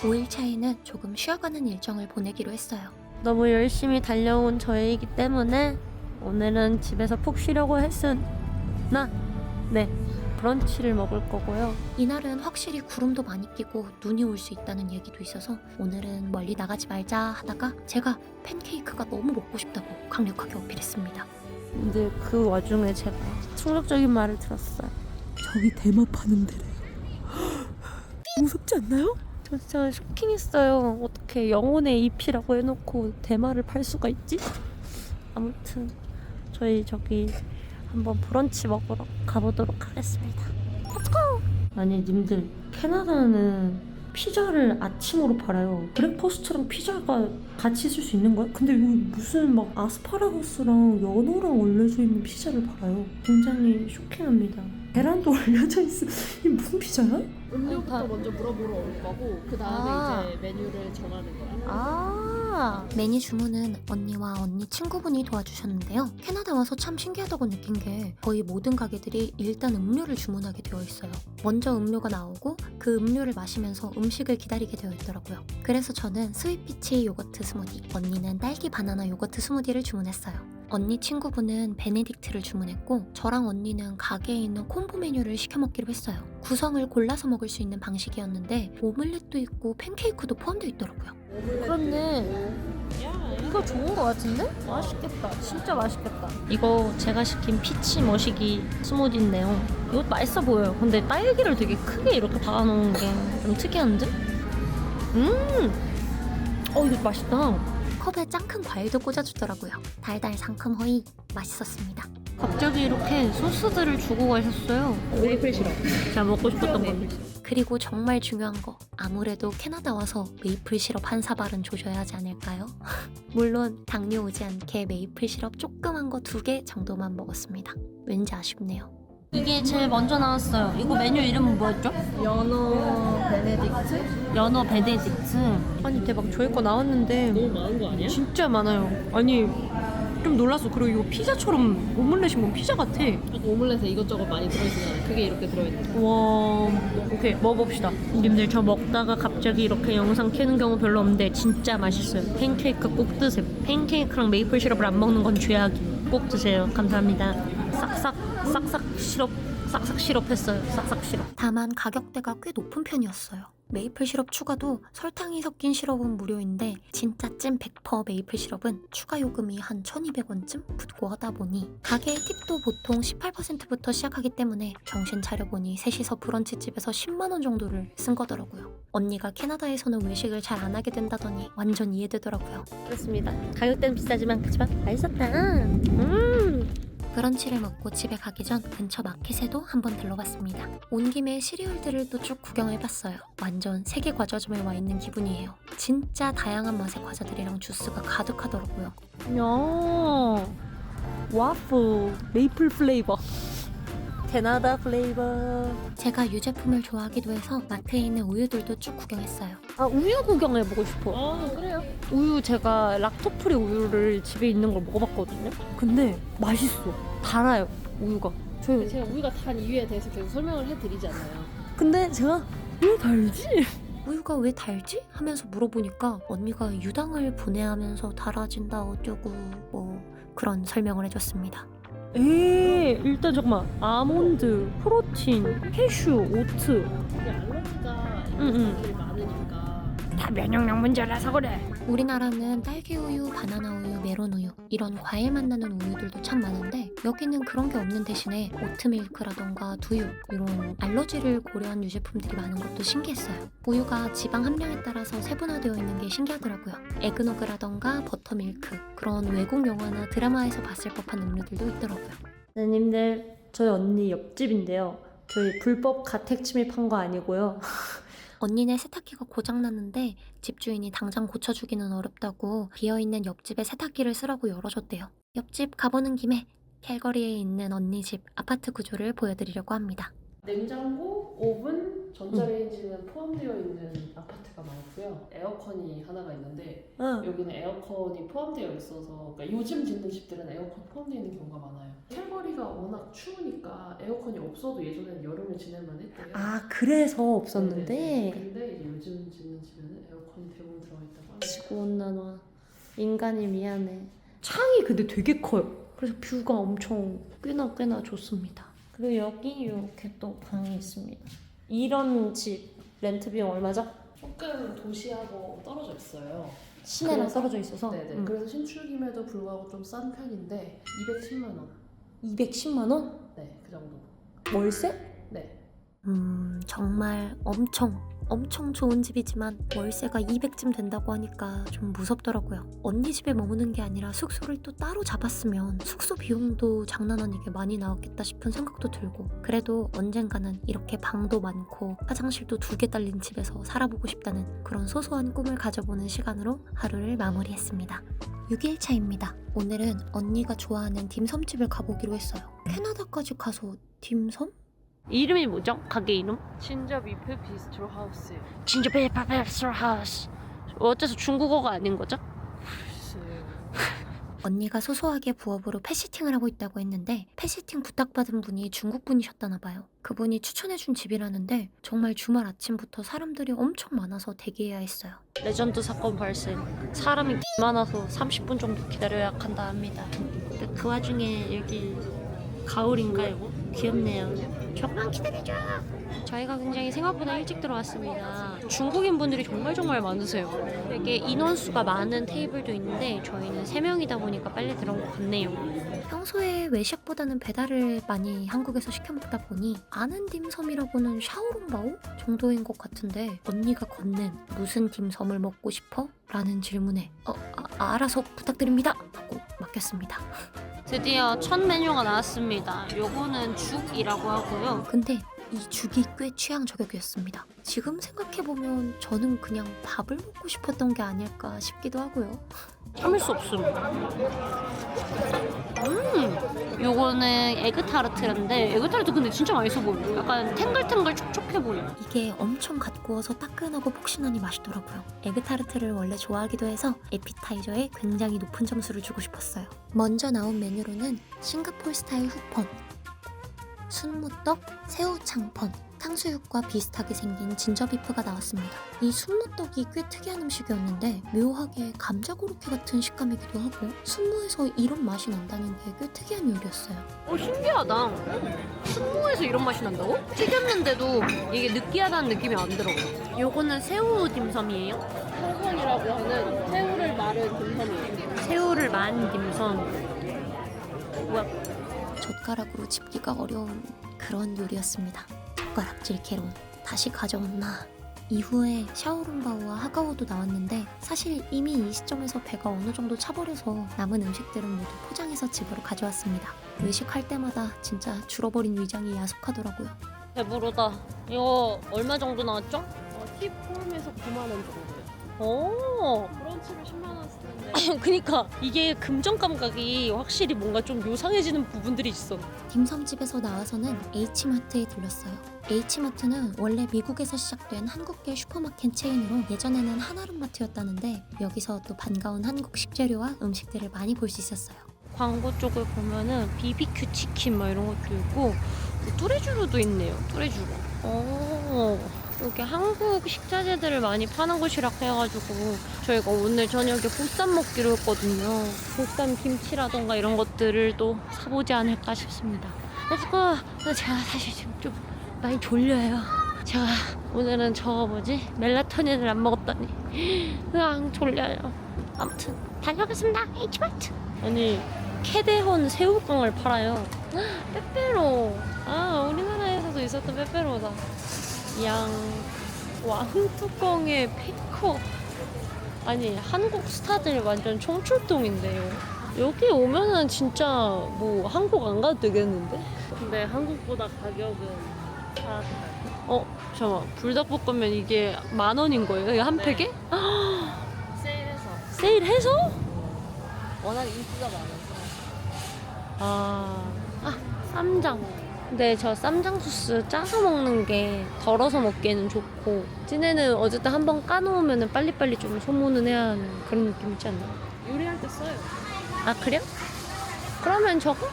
5일차에는 조금 쉬어가는 일정을 보내기로 했어요. 너무 열심히 달려온 저희이기 때문에 오늘은 집에서 푹 쉬려고 했으나 브런치를 먹을 거고요. 이날은 확실히 구름도 많이 끼고 눈이 올 수 있다는 얘기도 있어서 오늘은 멀리 나가지 말자 하다가 제가 팬케이크가 너무 먹고 싶다고 강력하게 어필했습니다. 근데 그 와중에 제가 충격적인 말을 들었어요. 저기 대마 파는 데래요. 무섭지 않나요? 저 진짜 쇼킹했어요. 어떻게 영혼의 잎이라고 해놓고 대마를 팔 수가 있지? 아무튼 저희 저기 한번 브런치 먹으러 가보도록 하겠습니다. 렛츠고! 아니 님들, 캐나다는 피자를 아침으로 팔아요. 브렉퍼스트랑 피자가 같이 있을 수 있는 거야? 근데 여기 무슨 막 아스파라거스랑 연어랑 올려져 있는 피자를 팔아요. 굉장히 쇼킹합니다. 계란도 올려져 있어. 이게 무슨 피자야? 음료부터 먼저 물어보러 올 거고 그 다음에 이제 메뉴를 정하는 거야. 메뉴 주문은 언니와 언니 친구분이 도와주셨는데요. 캐나다 와서 참 신기하다고 느낀 게 거의 모든 가게들이 일단 음료를 주문하게 되어 있어요. 먼저 음료가 나오고 그 음료를 마시면서 음식을 기다리게 되어 있더라고요. 그래서 저는 스윗피치 요거트 스무디, 언니는 딸기 바나나 요거트 스무디를 주문했어요. 언니 친구분은 베네딕트를 주문했고 저랑 언니는 가게에 있는 콤보 메뉴를 시켜 먹기로 했어요. 구성을 골라서 먹을 수 있는 방식이었는데 오믈렛도 있고 팬케이크도 포함되어 있더라고요. 그렇네. 이거 좋은 거 같은데? 맛있겠다. 진짜 맛있겠다. 이거 제가 시킨 피치 머시기 스무디인데요. 이거 맛있어 보여요. 근데 딸기를 되게 크게 이렇게 박아놓은 게 좀 특이한데? 이거 맛있다. 컵에 짱큰 과일도 꽂아주더라고요. 달달 상큼 허이 맛있었습니다. 갑자기 이렇게 소스들을 주고 가셨어요. 메이플 시럽. 제가 먹고 싶었던 건데. 그리고 정말 중요한 거, 아무래도 캐나다 와서 메이플 시럽 한 사발은 조져야 하지 않을까요? 물론 당뇨 오지 않게 메이플 시럽 조그만 거 2개 정도만 먹었습니다. 왠지 아쉽네요. 이게 제일 먼저 나왔어요. 이거 메뉴 이름은 뭐였죠? 연어 베네딕트? 연어 베네딕트. 아니 대박, 저희 거 나왔는데 너무 많은 거 아니야? 진짜 많아요. 아니 좀 놀랐어. 그리고 이거 피자처럼 오믈렛인 건 피자 같아. 오믈렛에 이것저것 많이 들어있잖아. 그게 이렇게 들어있는 거. 와, 오케이 먹어봅시다. 님들 저 먹다가 갑자기 이렇게 영상 켜는 경우 별로 없는데 진짜 맛있어요. 팬케이크 꼭 드세요. 팬케이크랑 메이플 시럽을 안 먹는 건 죄악이에요. 꼭 드세요. 감사합니다. 싹싹 시럽 했어요. 싹싹 시럽. 다만 가격대가 꽤 높은 편이었어요. 메이플 시럽 추가도 설탕이 섞인 시럽은 무료인데 진짜 찐 100% 메이플 시럽은 추가 요금이 한 1,200원쯤 붙고 하다 보니 가게의 팁도 보통 18%부터 시작하기 때문에 정신 차려보니 셋이서 브런치집에서 10만원 정도를 쓴 거더라고요. 언니가 캐나다에서는 외식을 잘 안 하게 된다더니 완전 이해되더라고요. 그렇습니다. 가격대는 비싸지만 그치만 맛있었다. 브런치를 먹고 집에 가기 전 근처 마켓에도 한번 들러봤습니다. 온 김에 시리얼들을 또 쭉 구경해봤어요. 완전 세계 과자점에 와 있는 기분이에요. 진짜 다양한 맛의 과자들이랑 주스가 가득하더라고요. 야, 와플 메이플 플레이버, 캐나다 플레이버. 제가 유제품을 좋아하기도 해서 마트에 있는 우유들도 쭉 구경했어요. 우유 구경해보고 싶어. 아 그래요? 우유, 제가 락토프리 우유를 집에 있는 걸 먹어봤거든요. 근데 맛있어. 달아요, 우유가. 제가 우유가 단 이유에 대해서 계속 설명을 해드리지 않나요? 근데 제가 왜 달지? 우유가 왜 달지? 하면서 물어보니까 언니가 유당을 분해하면서 달아진다 어쩌고 뭐 그런 설명을 해줬습니다. 일단 잠깐만. 아몬드, 프로틴, 캐슈, 오트. 이게 알러지가 응. 사람들이 많으니까 다 면역력 문제라서 그래. 우리나라는 딸기 우유, 바나나 우유, 메론 우유 이런 과일 맛 나는 우유들도 참 많은데 여기는 그런 게 없는 대신에 오트밀크라던가 두유 이런 알러지를 고려한 유제품들이 많은 것도 신기했어요. 우유가 지방 함량에 따라서 세분화되어 있는 게 신기하더라고요. 에그노그라던가 버터밀크 그런 외국 영화나 드라마에서 봤을 법한 음료들도 있더라고요. 선생님들, 저희 언니 옆집인데요. 저희 불법 가택 침입한 거 아니고요. 언니네 세탁기가 고장났는데 집주인이 당장 고쳐주기는 어렵다고 비어있는 옆집에 세탁기를 쓰라고 열어줬대요. 옆집 가보는 김에 캘거리에 있는 언니 집 아파트 구조를 보여드리려고 합니다. 냉장고, 오븐, 전자레인지는 포함되어 있는 아파트가 많고요. 에어컨이 하나가 있는데 응. 여기는 에어컨이 포함되어 있어서 그러니까 요즘 짓는 집들은 에어컨 포함되어 있는 경우가 많아요. 캘거리가 워낙 추우니까 에어컨이 없어도 예전에는 여름을 지낼만 했대요. 아 그래서 없었는데. 네네. 근데 이제 요즘 짓는 집에는 에어컨이 대부분 들어가 있다고 합니다. 지구온난화. 인간이 미안해. 창이 근데 되게 커요. 그래서 뷰가 엄청 꽤나 좋습니다. 그리고 여기 이렇게 또 방이 있습니다. 이런 집 렌트 비용 얼마죠? 조금 도시하고 떨어져 있어요. 시내랑 그래서- 떨어져 있어서. 네네. 그래서 신축임에도 불구하고 좀 싼 편인데 210만 원. 210만 원? 네, 그 정도. 월세? 네. 정말 엄청 좋은 집이지만 월세가 200쯤 된다고 하니까 좀 무섭더라고요. 언니 집에 머무는 게 아니라 숙소를 또 따로 잡았으면 숙소 비용도 장난 아니게 많이 나왔겠다 싶은 생각도 들고, 그래도 언젠가는 이렇게 방도 많고 화장실도 2개 딸린 집에서 살아보고 싶다는 그런 소소한 꿈을 가져보는 시간으로 하루를 마무리했습니다. 6일차입니다. 오늘은 언니가 좋아하는 딤섬집을 가보기로 했어요. 캐나다까지 가서 딤섬? 이름이 뭐죠? 가게 이름? 진저 비프 비스트로 하우스예요. 진짜 베이퍼베스터 하우스. 어째서 중국어가 아닌 거죠? 언니가 소소하게 부업으로 펫시팅을 하고 있다고 했는데 펫시팅 부탁받은 분이 중국분이셨다나 봐요. 그분이 추천해준 집이라는데 정말 주말 아침부터 사람들이 엄청 많아서 대기해야 했어요. 레전드 사건 발생. 사람이 많아서 30분 정도 기다려야 한다 합니다. 근데 그 와중에 여기 가을인가요? 귀엽네요. 조금만 기다려줘. 저희가 굉장히 생각보다 일찍 들어왔습니다. 중국인 분들이 정말 많으세요. 되게 인원수가 많은 테이블도 있는데 저희는 3명이다 보니까 빨리 들어온 것 같네요. 평소에 외식보다는 배달을 많이 한국에서 시켜 먹다 보니 아는 딤섬이라고는 샤오롱바오 정도인 것 같은데, 언니가 건넨 무슨 딤섬을 먹고 싶어? 라는 질문에 알아서 부탁드립니다 하고 맡겼습니다. 드디어 첫 메뉴가 나왔습니다. 요거는 죽이라고 하고요. 근데 이 죽이 꽤 취향 저격이었습니다. 지금 생각해보면 저는 그냥 밥을 먹고 싶었던 게 아닐까 싶기도 하고요. 참을 수 없음. 요거는 에그타르트인데 에그타르트 근데 진짜 맛있어 보여요. 약간 탱글탱글 촉촉해 보여요. 이게 엄청 갓 구워서 따끈하고 폭신하니 맛있더라고요. 에그타르트를 원래 좋아하기도 해서 에피타이저에 굉장히 높은 점수를 주고 싶었어요. 먼저 나온 메뉴로는 싱가포르 스타일 후펀, 순무떡, 새우 창펀, 탕수육과 비슷하게 생긴 진저비프가 나왔습니다. 이 순무떡이 꽤 특이한 음식이었는데 묘하게 감자고로케 같은 식감이기도 하고 순무에서 이런 맛이 난다는 게 꽤 특이한 요리였어요. 신기하다. 순무에서 이런 맛이 난다고? 튀겼는데도 이게 느끼하다는 느낌이 안 들어. 요거는 새우 딤섬이에요? 홍콩이라고 하는 새우를 마른 딤섬이에요. 새우를 만 딤섬. 우와. 젓가락으로 집기가 어려운 그런 요리였습니다. 젓가락질 개론 다시 가져왔나. 이후에 샤오롱바오와 하가오도 나왔는데 사실 이미 이 시점에서 배가 어느 정도 차버려서 남은 음식들은 모두 포장해서 집으로 가져왔습니다. 외식할 때마다 진짜 줄어버린 위장이 야속하더라고요. 배부르다. 이거 얼마 정도 나왔죠? 팁 포함해서 9만 원 정도예요. 오. 브런치를 10만 원 쓰는데 그니까 이게 금전 감각이 확실히 뭔가 좀 요상해지는 부분들이 있어. 딤섬집에서 나와서는 H마트에 들렀어요. H마트는 원래 미국에서 시작된 한국계 슈퍼마켓 체인으로 예전에는 한아름마트였다는데 여기서 또 반가운 한국 식재료와 음식들을 많이 볼 수 있었어요. 광고 쪽을 보면은 BBQ 치킨 막 이런 것도 있고 뚜레쥬르도 있네요. 뚜레쥬르. 오. 여기 한국 식자재들을 많이 파는 곳이라 해가지고 저희가 오늘 저녁에 보쌈 먹기로 했거든요. 보쌈 김치라던가 이런 것들을 또 사보지 않을까 싶습니다. 렛츠고! 제가 사실 지금 좀 많이 졸려요. 제가 오늘은 멜라토닌을 안 먹었더니 으앙 졸려요. 아무튼 다녀오겠습니다. H마트! 아니 캐대헌 새우깡을 팔아요. 빼빼로. 우리나라에서도 있었던 빼빼로다. 양 왕뚜껑의 페이커. 아니 한국 스타들 완전 총출동인데요. 여기 오면은 진짜 뭐 한국 안 가도 되겠는데? 근데 한국보다 가격은 잠깐만, 불닭볶음면 이게 10,000원인 거예요? 이거 한 팩에? 세일해서 세일해서? 워낙 인기가 많아서 쌈장. 근데 저 쌈장 소스 짜서 먹는 게 덜어서 먹기에는 좋고 찐에는 어쨌든 한번 까놓으면 빨리빨리 좀 소모는 해야 하는 그런 느낌 있지 않나요? 요리할 때 써요. 아 그래요? 그러면 저거?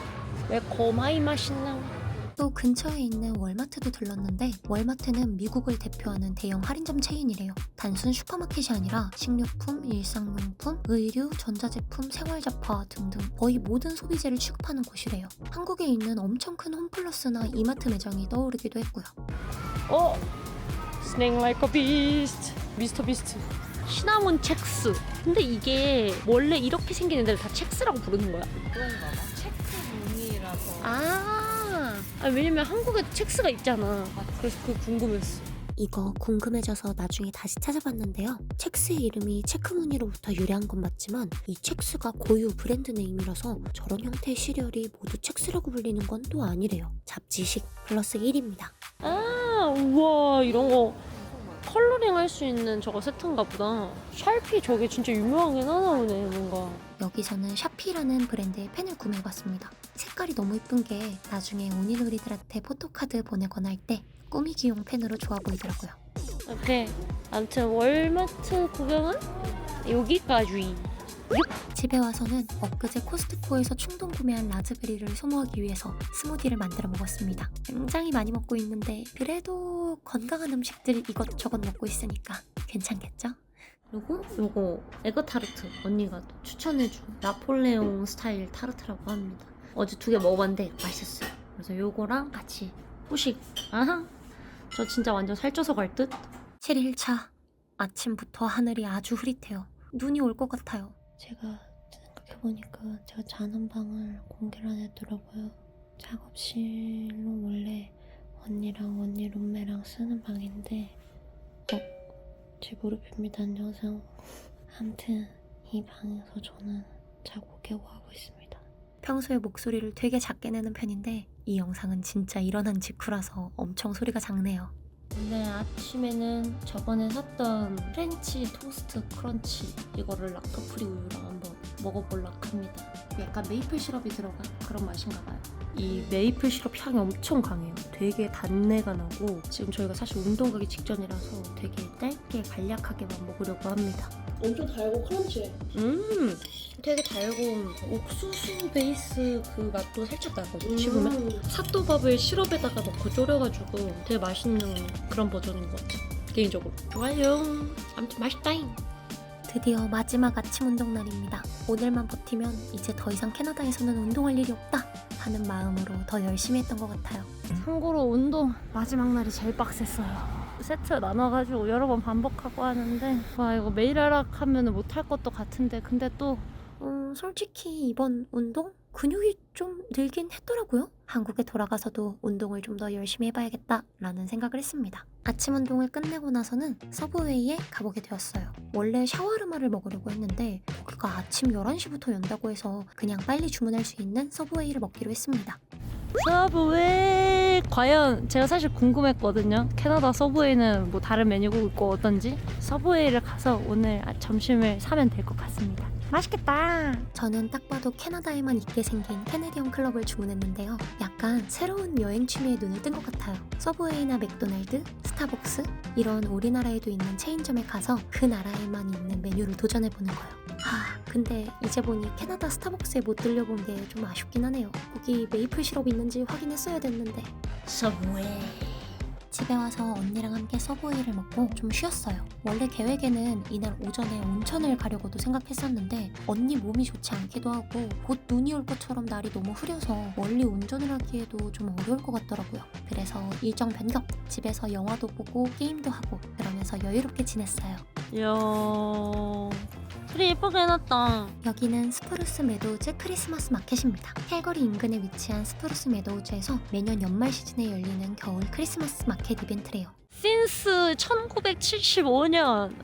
왜 거마이 맛있나? 또 근처에 있는 월마트도 들렀는데 월마트는 미국을 대표하는 대형 할인점 체인이래요. 단순 슈퍼마켓이 아니라 식료품, 일상용품, 의류, 전자제품, 생활잡화 등등 거의 모든 소비재를 취급하는 곳이래요. 한국에 있는 엄청 큰 홈플러스나 이마트 매장이 떠오르기도 했고요. Snake like a beast. 미스터 비스트. 시나몬 첵스. 근데 이게 원래 이렇게 생긴 애들 다 첵스라고 부르는 거야? 그런가 봐. 체크 무늬라서. 왜냐면 한국에도 첵스가 있잖아. 그래서 그거 궁금했어. 이거 궁금해져서 나중에 다시 찾아봤는데요. 첵스의 이름이 체크무늬로부터 유래한 건 맞지만 이 첵스가 고유 브랜드 네임이라서 저런 형태의 시리얼이 모두 첵스라고 불리는 건 또 아니래요. 잡지식 플러스 1입니다. 우와 이런 거 컬러링 할 수 있는 저거 세트인가 보다. 샬피 저게 진짜 유명하긴 하나 보네 뭔가. 여기서는 샤피라는 브랜드의 펜을 구매해봤습니다. 색깔이 너무 예쁜 게 나중에 온이놀이들한테 포토카드 보내거나 할 때 꾸미기용 펜으로 좋아 보이더라고요. 오케이. 아무튼 월마트 구경은 여기까지. 집에 와서는 엊그제 코스트코에서 충동 구매한 라즈베리를 소모하기 위해서 스무디를 만들어 먹었습니다. 굉장히 많이 먹고 있는데 그래도 건강한 음식들 이것저것 먹고 있으니까 괜찮겠죠? 그리고 요거 에그타르트 언니가 또 추천해준 나폴레옹 스타일 타르트라고 합니다. 어제 2개 먹어봤는데 맛있었어요. 그래서 요거랑 같이 후식. 아하, 저 진짜 완전 살쪄서 갈 듯? 7일차 아침부터 하늘이 아주 흐릿해요. 눈이 올 것 같아요. 제가 생각해보니까 제가 자는 방을 공개를 안 했더라고요. 작업실로 원래 언니랑 언니 룸메랑 쓰는 방인데 제 무릎입니다. 안녕하세요. 아무튼 이 방에서 저는 자고 깨고 하고 있습니다. 평소에 목소리를 되게 작게 내는 편인데 이 영상은 진짜 일어난 직후라서 엄청 소리가 작네요. 오늘 아침에는 저번에 샀던 프렌치 토스트 크런치 이거를 라크프리 우유랑 한번 먹어볼라 합니다. 약간 메이플 시럽이 들어간 그런 맛인가 봐요. 이 메이플 시럽 향이 엄청 강해요. 되게 단내가 나고 지금 저희가 사실 운동 가기 직전이라서 되게 짧게 간략하게만 먹으려고 합니다. 엄청 달고 크런치해. 되게 달고운 옥수수 베이스 그 맛도 살짝 나거든요. 씹으면 사또밥을 시럽에다가 넣고 졸여가지고 되게 맛있는 그런 버전인 것 같아요. 개인적으로 좋아요. 아무튼 맛있다잉. 드디어 마지막 아침 운동 날입니다. 오늘만 버티면 이제 더 이상 캐나다에서는 운동할 일이 없다 하는 마음으로 더 열심히 했던 것 같아요. 참고로 운동 마지막 날이 제일 빡셌어요. 세트 나눠가지고 여러 번 반복하고 하는데 와 이거 매일 하라 하면 못할 것도 같은데 근데 또 솔직히 이번 운동 근육이 좀 늘긴 했더라고요. 한국에 돌아가서도 운동을 좀 더 열심히 해봐야겠다라는 생각을 했습니다. 아침 운동을 끝내고 나서는 서브웨이에 가보게 되었어요. 원래 샤워르마를 먹으려고 했는데 거기가 아침 11시부터 연다고 해서 그냥 빨리 주문할 수 있는 서브웨이를 먹기로 했습니다. 서브웨이 과연 제가 사실 궁금했거든요. 캐나다 서브웨이는 뭐 다른 메뉴가 있고 어떤지. 서브웨이를 가서 오늘 점심을 사면 될 것 같습니다. 맛있겠다. 저는 딱 봐도 캐나다에만 있게 생긴 캐네디언 클럽을 주문했는데요. 약간 새로운 여행 취미에 눈을 뜬 것 같아요. 서브웨이나 맥도날드, 스타벅스 이런 우리나라에도 있는 체인점에 가서 그 나라에만 있는 메뉴를 도전해보는 거예요. 근데 이제 보니 캐나다 스타벅스에 못 들려본 게 좀 아쉽긴 하네요. 거기 메이플 시럽 있는지 확인했어야 됐는데. 서브웨이. 집에 와서 언니랑 함께 서브웨이를 먹고 좀 쉬었어요. 원래 계획에는 이날 오전에 온천을 가려고도 생각했었는데 언니 몸이 좋지 않기도 하고 곧 눈이 올 것처럼 날이 너무 흐려서 멀리 운전을 하기에도 좀 어려울 것 같더라고요. 그래서 일정 변경, 집에서 영화도 보고 게임도 하고 그러면서 여유롭게 지냈어요. 이야 그래 예쁘게 해놨다. 여기는 스프루스 메도우즈 크리스마스 마켓입니다. 캘거리 인근에 위치한 스프루스 메도우즈에서 매년 연말 시즌에 열리는 겨울 크리스마스 마켓 이벤트래요. Since 1975년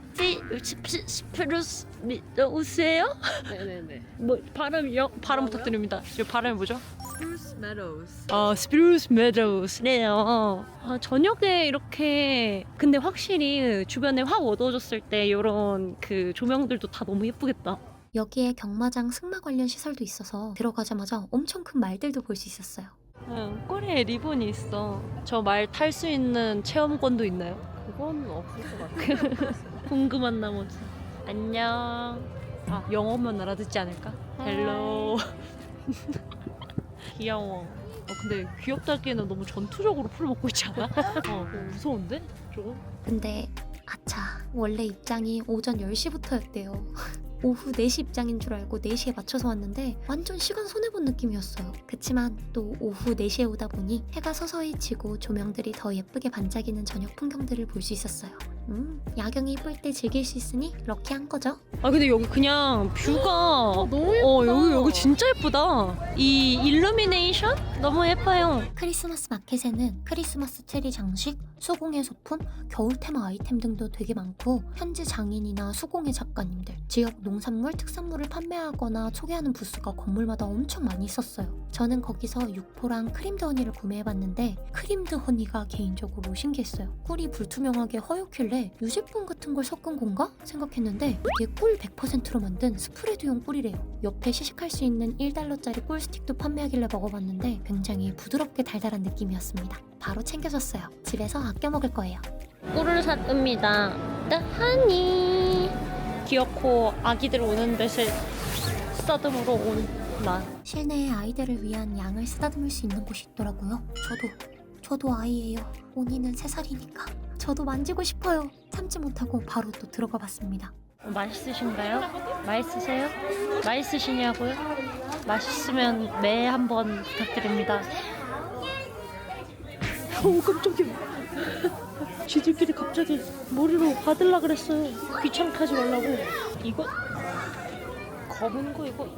스프루스 메도우스예요? 네네네. 뭐 발음 부탁드립니다. 이 발음이 뭐죠? Spruce Meadows. 스프루스 메도우스네요. 저녁에 이렇게 근데 확실히 주변에 확 어두워졌을 때 이런 그 조명들도 다 너무 예쁘겠다. 여기에 경마장 승마 관련 시설도 있어서 들어가자마자 엄청 큰 말들도 볼 수 있었어요. 응, 꼬리에 리본이 있어. 저 말 탈 수 있는 체험권도 있나요? 그건 없을 것 같아. 궁금한 나머지. 안녕. 아, 영어만 알아듣지 않을까? 헬로. 귀여워. 근데 귀엽다기에는 너무 전투적으로 풀 먹고 있지 않아? 무서운데? 저거? 근데 아차, 원래 입장이 오전 10시부터였대요. 오후 4시 입장인 줄 알고 4시에 맞춰서 왔는데 완전 시간 손해본 느낌이었어요. 그치만 또 오후 4시에 오다 보니 해가 서서히 지고 조명들이 더 예쁘게 반짝이는 저녁 풍경들을 볼 수 있었어요. 야경이 이쁠 때 즐길 수 있으니 럭키한 거죠. 아 근데 여기 그냥 뷰가 너무 예쁘다. 여기 진짜 예쁘다. 이 일루미네이션 너무 예뻐요. 크리스마스 마켓에는 크리스마스 트리 장식, 수공예 소품, 겨울 테마 아이템 등도 되게 많고 현지 장인이나 수공예 작가님들, 지역 농산물, 특산물을 판매하거나 소개하는 부스가 건물마다 엄청 많이 있었어요. 저는 거기서 육포랑 크림드 허니를 구매해봤는데 크림드 허니가 개인적으로 신기했어요. 꿀이 불투명하게 허옇길래 유제품 같은 걸 섞은 건가? 생각했는데 이게 꿀 100%로 만든 스프레드용 꿀이래요. 옆에 시식할 수 있는 1달러짜리 꿀 스틱도 판매하길래 먹어봤는데 굉장히 부드럽게 달달한 느낌이었습니다. 바로 챙겨줬어요. 집에서 아껴 먹을 거예요. 꿀을 샀습니다. 하니 귀엽고 아기들 오는 대신 쓰다듬으러 온 나. 실내에 아이들을 위한 양을 쓰다듬을 수 있는 곳이 있더라고요. 저도 아이예요. 온이는 3살이니까 저도 만지고 싶어요. 참지 못하고 바로 또 들어가 봤습니다. 맛있으신가요? 맛있으세요? 맛있으시냐고요? 맛있으면 매 한번 부탁드립니다. 오 깜짝이야. 쥐들끼리 갑자기 머리로 받으려 그랬어요. 귀찮게 하지 말라고. 이거 검은 거 이거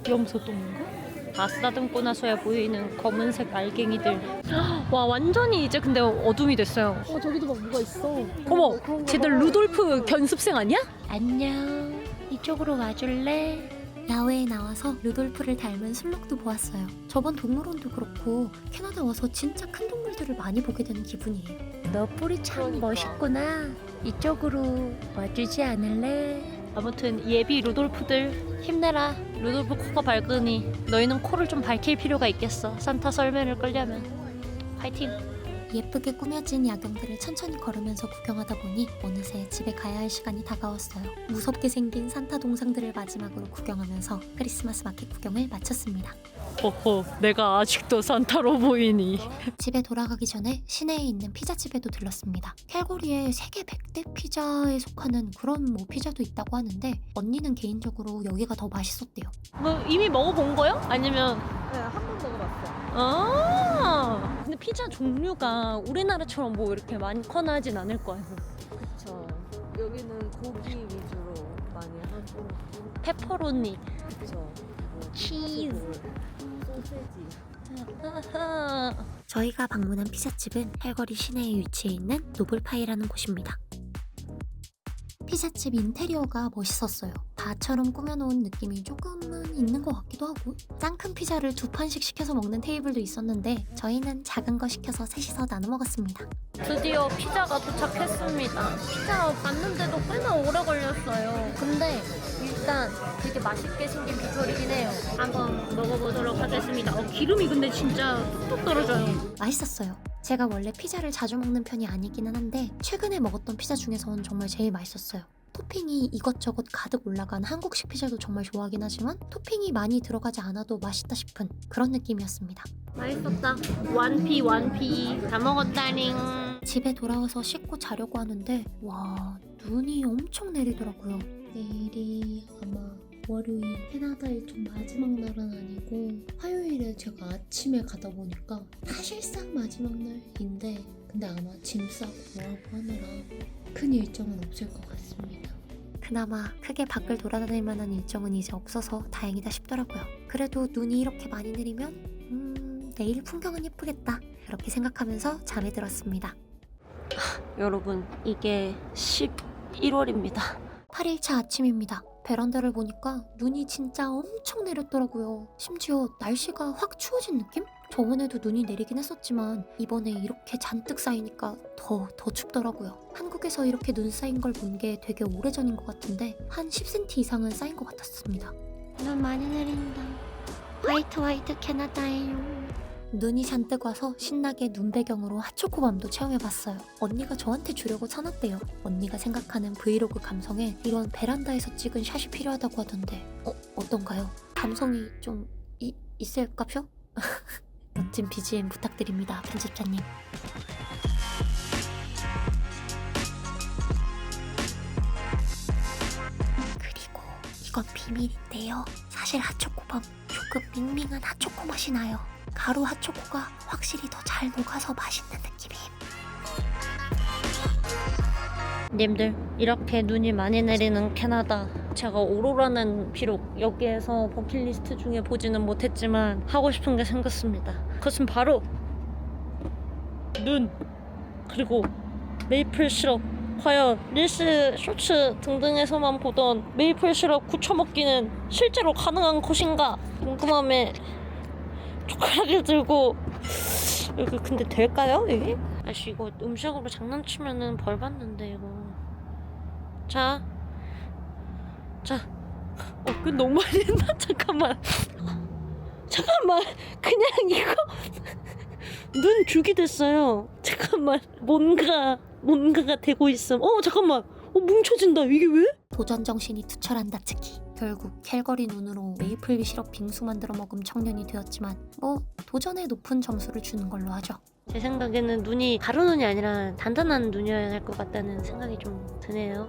염소 똥인가? 다 쓰다듬고 나서야 보이는 검은색 알갱이들. 와 완전히 이제 근데 어둠이 됐어요. 저기도 막 뭐가 있어. 어머 쟤들 루돌프 견습생 아니야? 안녕 이쪽으로 와줄래? 야외에 나와서 루돌프를 닮은 술록도 보았어요. 저번 동물원도 그렇고 캐나다 와서 진짜 큰 동물들을 많이 보게 되는 기분이에요. 너 뿌리 참 멋있구나. 이쪽으로 와주지 않을래? 아무튼 예비 루돌프들 힘내라. 루돌프 코가 밝으니 너희는 코를 좀 밝힐 필요가 있겠어. 산타 썰매를 끌려면. 파이팅. 예쁘게 꾸며진 야경들을 천천히 걸으면서 구경하다 보니 어느새 집에 가야 할 시간이 다가왔어요. 무섭게 생긴 산타 동상들을 마지막으로 구경하면서 크리스마스 마켓 구경을 마쳤습니다. 허허 내가 아직도 산타로 보이니. 집에 돌아가기 전에 시내에 있는 피자집에도 들렀습니다. 캘거리에 세계 100대 피자에 속하는 그런 피자도 있다고 하는데 언니는 개인적으로 여기가 더 맛있었대요. 뭐 이미 먹어본 거요? 아니면 네, 한 번 먹어봤어. 근데 피자 종류가 우리나라처럼 뭐 이렇게 많거나 하진 않을 거예요. 그쵸. 여기는 고기 위주로 많이 하고. 페퍼로니, 그쵸. 뭐 치즈. 소세지. 저희가 방문한 피자집은 캘거리 시내에 위치해 있는 노블파이라는 곳입니다. 피자집 인테리어가 멋있었어요. 바처럼 꾸며놓은 느낌이 조금은 있는 것 같기도 하고 짱 큰 피자를 2판씩 시켜서 먹는 테이블도 있었는데 저희는 작은 거 시켜서 셋이서 나눠 먹었습니다. 드디어 피자가 도착했습니다. 피자 봤는데도 꽤나 오래 걸렸어요. 근데 일단 되게 맛있게 생긴 비주얼이긴 해요. 한번 먹어보도록 하겠습니다. 기름이 근데 진짜 뚝뚝 떨어져요. 맛있었어요. 제가 원래 피자를 자주 먹는 편이 아니기는 한데 최근에 먹었던 피자 중에서는 정말 제일 맛있었어요. 토핑이 이것저것 가득 올라간 한국식 피자도 정말 좋아하긴 하지만 토핑이 많이 들어가지 않아도 맛있다 싶은 그런 느낌이었습니다. 맛있었다. 완피 다 먹었다닝. 집에 돌아와서 씻고 자려고 하는데 와 눈이 엄청 내리더라고요. 내일이 아마 월요일 캐나다 일정 마지막 날은 아니고 화요일에 제가 아침에 가다 보니까 사실상 마지막 날인데 근데 아마 짐 싸고 뭐하고 하느라 큰 일정은 없을 것 같습니다. 그나마 크게 밖을 돌아다닐 만한 일정은 이제 없어서 다행이다 싶더라고요. 그래도 눈이 이렇게 많이 내리면 내일 풍경은 예쁘겠다 이렇게 생각하면서 잠에 들었습니다. 여러분 이게 11월입니다. 8일차 아침입니다. 베란다를 보니까 눈이 진짜 엄청 내렸더라고요. 심지어 날씨가 확 추워진 느낌? 저번에도 눈이 내리긴 했었지만 이번에 이렇게 잔뜩 쌓이니까 더 춥더라고요. 한국에서 이렇게 눈 쌓인 걸 본 게 되게 오래전인 것 같은데 한 10cm 이상은 쌓인 것 같았습니다. 눈 많이 내린다. 화이트 캐나다예요. 눈이 잔뜩 와서 신나게 눈 배경으로 핫초코밤도 체험해봤어요. 언니가 저한테 주려고 사놨대요. 언니가 생각하는 브이로그 감성에 이런 베란다에서 찍은 샷이 필요하다고 하던데 어떤가요? 감성이 좀 있을까쇼? 멋진 BGM 부탁드립니다, 편집자님. 그리고 이건 비밀인데요. 사실 핫초코밤 조금 밍밍한 핫초코 맛이 나요. 가루 핫초코가 확실히 더 잘 녹아서 맛있는 느낌임. 님들, 이렇게 눈이 많이 내리는 캐나다. 제가 오로라는 비록 여기에서 버킷리스트 중에 보지는 못했지만 하고 싶은 게 생겼습니다. 그것은 바로 눈, 그리고 메이플 시럽. 과연 릴스, 쇼츠 등등에서만 보던 메이플 시럽 굳혀 먹기는 실제로 가능한 것인가 궁금함에 젓가락을 들고 이거 근데 될까요 이게? 아씨 이거 음식으로 장난치면은 벌 받는데 이거. 자, 그 너무 많이 했나? 잠깐만, 그냥 이거 눈 죽이 됐어요. 잠깐만, 뭔가가 되고 있음. 잠깐만, 뭉쳐진다. 이게 왜? 도전 정신이 투철한다 치키. 결국 캘거리 눈으로 메이플 시럽 빙수 만들어 먹은 청년이 되었지만 뭐 도전에 높은 점수를 주는 걸로 하죠. 제 생각에는 눈이 가루 눈이 아니라 단단한 눈이어야 할 것 같다는 생각이 좀 드네요.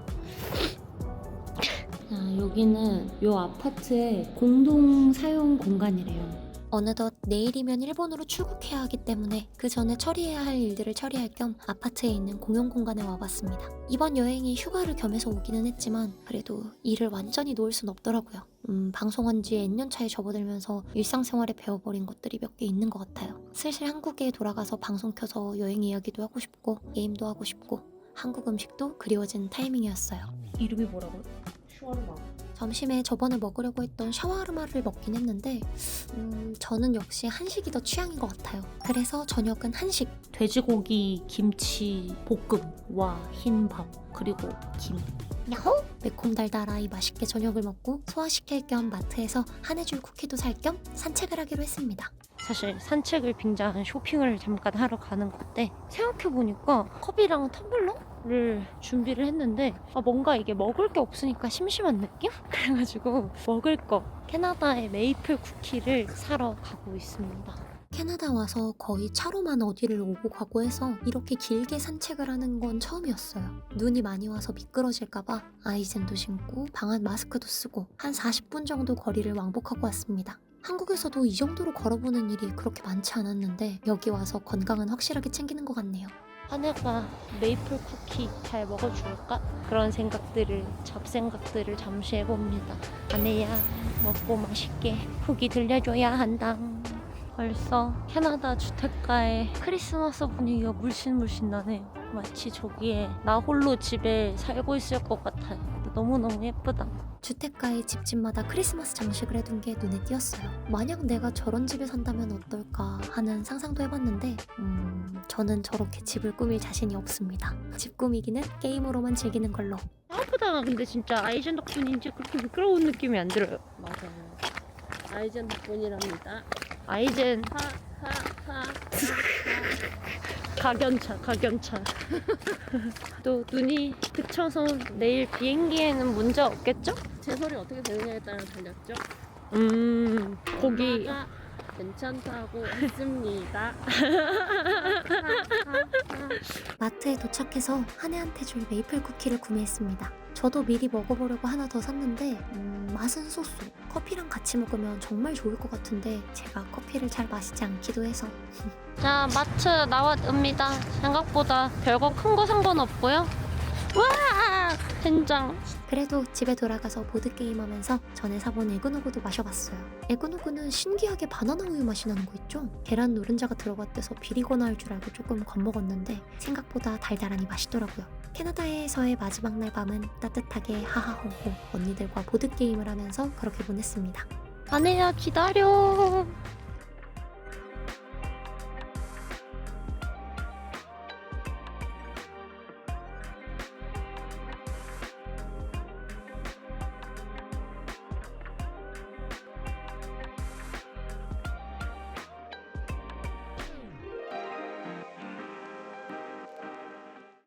여기는 요 아파트의 공동 사용 공간이래요. 어느덧 내일이면 일본으로 출국해야 하기 때문에 그 전에 처리해야 할 일들을 처리할 겸 아파트에 있는 공용 공간에 와봤습니다. 이번 여행이 휴가를 겸해서 오기는 했지만 그래도 일을 완전히 놓을 순 없더라고요. 방송한 지 N년 차에 접어들면서 일상생활에 배워버린 것들이 몇 개 있는 것 같아요. 슬슬 한국에 돌아가서 방송 켜서 여행 이야기도 하고 싶고 게임도 하고 싶고 한국 음식도 그리워지는 타이밍이었어요. 이름이 뭐라고요? 슈아르마. 점심에 저번에 먹으려고 했던 샤와르마를 먹긴 했는데 저는 역시 한식이 더 취향인 것 같아요. 그래서 저녁은 한식. 돼지고기, 김치, 볶음와 흰밥 그리고 김. 야호! 매콤달달하이 맛있게 저녁을 먹고 소화시킬 겸 마트에서 한해 줄 쿠키도 살 겸 산책을 하기로 했습니다. 사실 산책을 빙자한 쇼핑을 잠깐 하러 가는 건데 생각해보니까 컵이랑 텀블러를 준비를 했는데 뭔가 이게 먹을 게 없으니까 심심한 느낌? 그래가지고 먹을 거 캐나다의 메이플 쿠키를 사러 가고 있습니다. 캐나다 와서 거의 차로만 어디를 오고 가고 해서 이렇게 길게 산책을 하는 건 처음이었어요. 눈이 많이 와서 미끄러질까봐 아이젠도 신고 방한 마스크도 쓰고 한 40분 정도 거리를 왕복하고 왔습니다. 한국에서도 이 정도로 걸어보는 일이 그렇게 많지 않았는데 여기 와서 건강은 확실하게 챙기는 것 같네요. 하늘가 메이플 쿠키 잘 먹어줄까? 그런 생각들을, 잡생각들을 잠시 해봅니다. 아내야, 먹고 맛있게 후기 들려줘야 한다. 벌써 캐나다 주택가의 크리스마스 분위기가 물씬물씬 나네요. 마치 저기에 나 홀로 집에 살고 있을 것 같아요. 너무너무 예쁘다. 주택가의 집집마다 크리스마스 장식을 해둔 게 눈에 띄었어요. 만약 내가 저런 집에 산다면 어떨까 하는 상상도 해봤는데 저는 저렇게 집을 꾸밀 자신이 없습니다. 집 꾸미기는 게임으로만 즐기는 걸로. 생각보다 근데 진짜 아이젠 덕분인지 그렇게 미끄러운 느낌이 안 들어요. 맞아요. 아이젠 덕분이랍니다. 아이젠 하하하. 각연차. 또 눈이 그쳐서 내일 비행기에는 문제 없겠죠? 제설이 어떻게 되느냐에 따라 달렸죠. 거기 엄마가 괜찮다고 했습니다. 마트에 도착해서 한해한테 줄 메이플 쿠키를 구매했습니다. 저도 미리 먹어보려고 하나 더 샀는데 맛은 쏘쏘. 커피랑 같이 먹으면 정말 좋을 것 같은데 제가 커피를 잘 마시지 않기도 해서. 자, 마트 나왔습니다. 생각보다 별거 큰 거 산 건 없고요. 와! 된장. 그래도 집에 돌아가서 보드게임 하면서 전에 사본 에그누구도 마셔봤어요. 에그누구는 신기하게 바나나 우유 맛이 나는 거 있죠? 계란 노른자가 들어갔대서 비리거나 할 줄 알고 조금 겁먹었는데 생각보다 달달하니 맛있더라고요. 캐나다에서의 마지막 날 밤은 따뜻하게 하하호호 언니들과 보드게임을 하면서 그렇게 보냈습니다. 아내야 기다려.